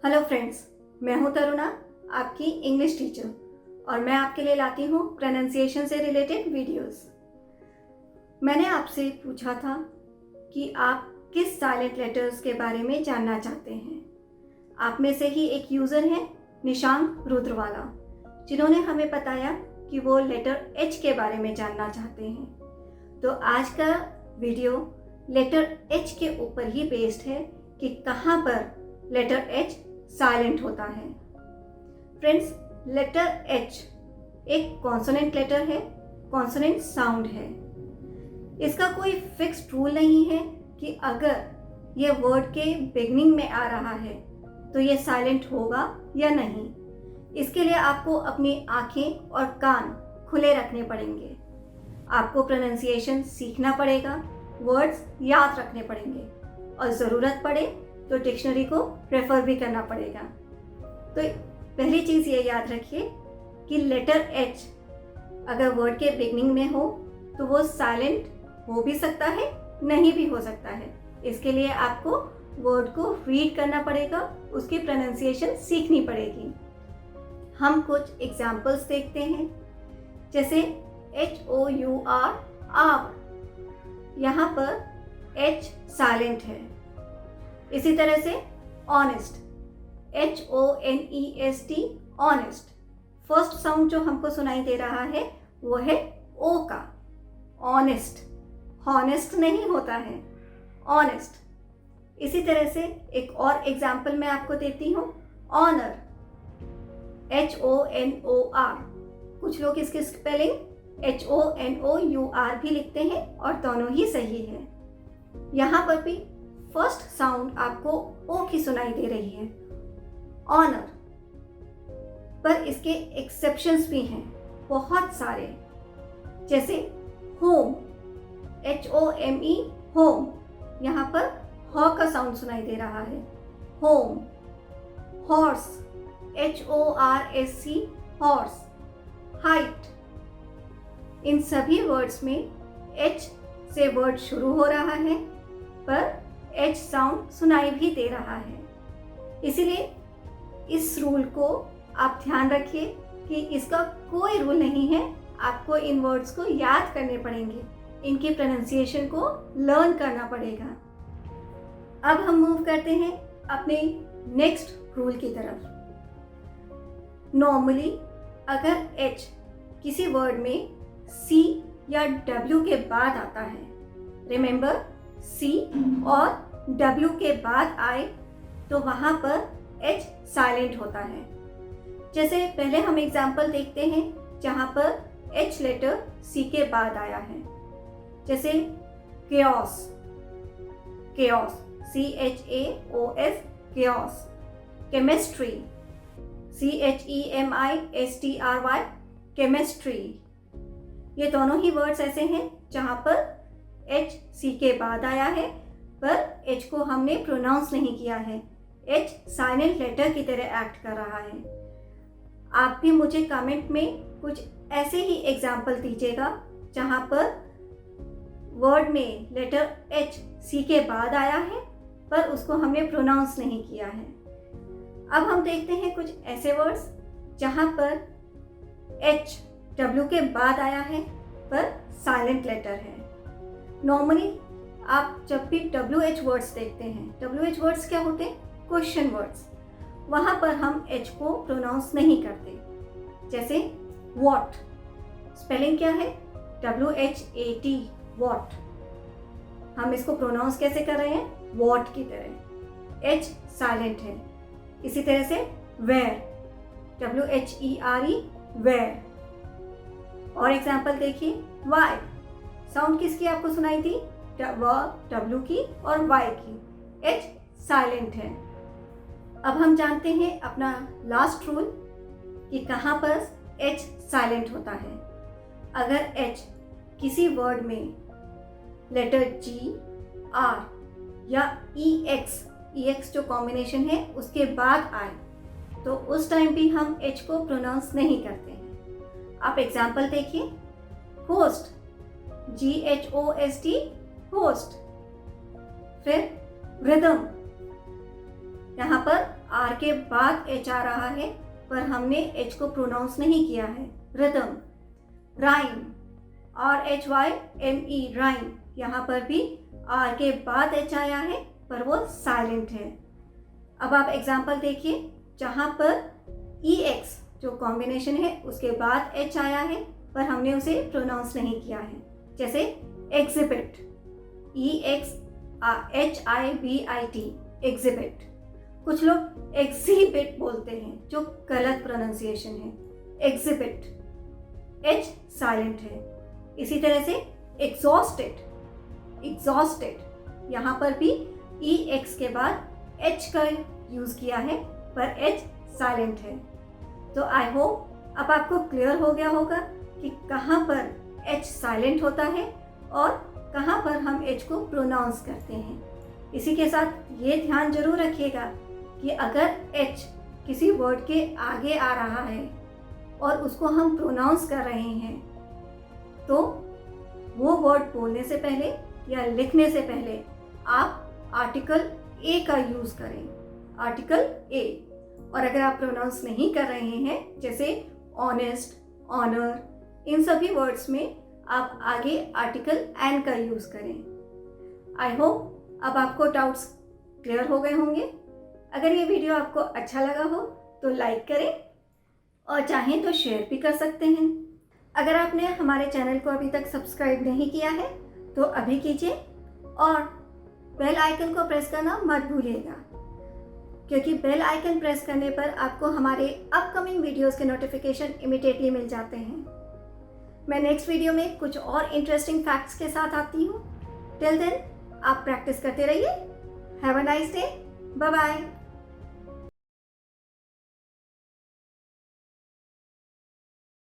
Hello friends, मैं हूं तरुणा, आपकी इंग्लिश टीचर, और मैं आपके लिए लाती हूं प्रोनाउंसिएशन से रिलेटेड वीडियोस। मैंने आपसे पूछा था कि आप किस साइलेंट लेटर्स के बारे में जानना चाहते हैं। आप में से ही एक यूज़र हैं निशांक रुद्रवाला, जिन्होंने हमें बताया कि वो लेटर एच के बारे में जानना चाहते हैं। तो आज का वीडियो लेटर एच के ऊपर ही बेस्ड है कि कहाँ पर लेटर एच साइलेंट होता है। फ्रेंड्स, लेटर एच एक कॉन्सोनेंट लेटर है, कॉन्सोनेंट साउंड है। इसका कोई फिक्स्ड रूल नहीं है कि अगर ये वर्ड के बिगनिंग में आ रहा है तो ये साइलेंट होगा या नहीं। इसके लिए आपको अपनी आंखें और कान खुले रखने पड़ेंगे। आपको प्रोनाउंसिएशन सीखना पड़ेगा, वर्ड्स याद रखने पड़ेंगे, और ज़रूरत पड़े तो डिक्शनरी को रेफर भी करना पड़ेगा। तो पहली चीज़ ये याद रखिए कि लेटर एच अगर वर्ड के बिगनिंग में हो तो वो साइलेंट हो भी सकता है, नहीं भी हो सकता है। इसके लिए आपको वर्ड को रीड करना पड़ेगा, उसकी प्रोनाउंसिएशन सीखनी पड़ेगी। हम कुछ एग्जाम्पल्स देखते हैं, जैसे HOUR, आवर, यहाँ पर एच साइलेंट है। इसी तरह से honest, HONEST, honest, first sound जो हमको सुनाई दे रहा है वो है ओ का, ऑनेस्ट, हॉनेस्ट नहीं होता है, ऑनेस्ट। इसी तरह से एक और एग्जाम्पल मैं आपको देती हूँ, ऑनर, HONOR। कुछ लोग इसकी स्पेलिंग HONOUR भी लिखते हैं और दोनों ही सही है। यहाँ पर भी फर्स्ट साउंड आपको ओ की सुनाई दे रही है, ऑनर, पर इसके एक्सेप्शंस भी हैं बहुत सारे, जैसे होम, HOME, होम, यहाँ पर ह का साउंड सुनाई दे रहा है, home. Horse, HORSC, horse. Height, इन सभी वर्ड्स में H से वर्ड शुरू हो रहा है पर H साउंड सुनाई भी दे रहा है। इसीलिए इस रूल को आप ध्यान रखिए कि इसका कोई रूल नहीं है, आपको इन वर्ड्स को याद करने पड़ेंगे, इनकी प्रोनाउंसिएशन को लर्न करना पड़ेगा। अब हम मूव करते हैं अपने नेक्स्ट रूल की तरफ। नॉर्मली अगर H किसी वर्ड में C या W के बाद आता है, रिमेंबर C और W के बाद आए तो वहाँ पर H साइलेंट होता है। जैसे पहले हम एग्जाम्पल देखते हैं जहाँ पर H लेटर C के बाद आया है, जैसे chaos, chaos, CHAOS, chaos। chemistry, CHEMISTRY, chemistry। ये दोनों ही वर्ड्स ऐसे हैं जहाँ पर H C के बाद आया है पर H को हमने प्रोनाउंस नहीं किया है, H साइलेंट लेटर की तरह एक्ट कर रहा है। आप भी मुझे कमेंट में कुछ ऐसे ही एग्जाम्पल दीजिएगा जहाँ पर वर्ड में लेटर H C के बाद आया है पर उसको हमने प्रोनाउंस नहीं किया है। अब हम देखते हैं कुछ ऐसे वर्ड्स जहाँ पर H W के बाद आया है पर साइलेंट लेटर है। नॉर्मली आप जब भी WH वर्ड्स देखते हैं, WH वर्ड्स क्या होते हैं? Question words. वहाँ पर हम H को प्रोनाउंस नहीं करते, जैसे वॉट, स्पेलिंग क्या है? WHAT, what. हम इसको प्रोनाउंस कैसे कर रहे हैं? वॉट की तरह, H साइलेंट है। इसी तरह से वेयर, WHERE, वेयर। और एग्जाम्पल देखिए, वाई, साउंड किसकी आपको सुनाई थी? W की और Y की, H साइलेंट है। अब हम जानते हैं अपना लास्ट रूल कि कहाँ पर H साइलेंट होता है। अगर H किसी वर्ड में लेटर G, R या EX जो कॉम्बिनेशन है उसके बाद आए तो उस टाइम भी हम H को प्रोनाउंस नहीं करते हैं। आप एग्जाम्पल देखिए, होस्ट, GHOST, होस्ट। फिर रिदम, यहाँ पर आर के बाद एच आ रहा है पर हमने एच को प्रोनाउंस नहीं किया है। रिदम, राइम, RHYME राइम, यहाँ पर भी आर के बाद एच आया है पर वो साइलेंट है। अब आप एग्जाम्पल देखिए जहाँ पर EX जो कॉम्बिनेशन है उसके बाद एच आया है पर हमने उसे प्रोनाउंस नहीं किया है। जैसे एग्जिबिट, EXHIBIT, एग्जिबिट। कुछ लोग एग्जिबिट बोलते हैं जो गलत प्रोनाउंसिएशन है। एग्जिबिट, एच साइलेंट है। इसी तरह से एग्जॉस्टेड, एग्जॉस्टेड, यहाँ पर भी EX के बाद एच का यूज किया है पर एच साइलेंट है। तो आई होप अब आपको क्लियर हो गया होगा कि कहाँ पर एच साइलेंट होता है और कहाँ पर हम एच को प्रोनाउंस करते हैं। इसी के साथ ये ध्यान जरूर रखिएगा कि अगर एच किसी वर्ड के आगे आ रहा है और उसको हम प्रोनाउंस कर रहे हैं तो वो वर्ड बोलने से पहले या लिखने से पहले आप आर्टिकल ए का यूज़ करें, आर्टिकल ए। और अगर आप प्रोनाउंस नहीं कर रहे हैं जैसे ऑनेस्ट, ऑनर, इन सभी वर्ड्स में आप आगे आर्टिकल एन का यूज़ करें। आई होप अब आपको डाउट्स क्लियर हो गए होंगे। अगर ये वीडियो आपको अच्छा लगा हो तो लाइक करें और चाहें तो शेयर भी कर सकते हैं। अगर आपने हमारे चैनल को अभी तक सब्सक्राइब नहीं किया है तो अभी कीजिए और बेल आइकन को प्रेस करना मत भूलिएगा, क्योंकि बेल आइकन प्रेस करने पर आपको हमारे अपकमिंग वीडियोस के नोटिफिकेशन इमीडिएटली मिल जाते हैं। मैं नेक्स्ट वीडियो में कुछ और इंटरेस्टिंग फैक्ट्स के साथ आती हूँ। टिल देन आप प्रैक्टिस करते रहिए। Have a nice day, bye bye.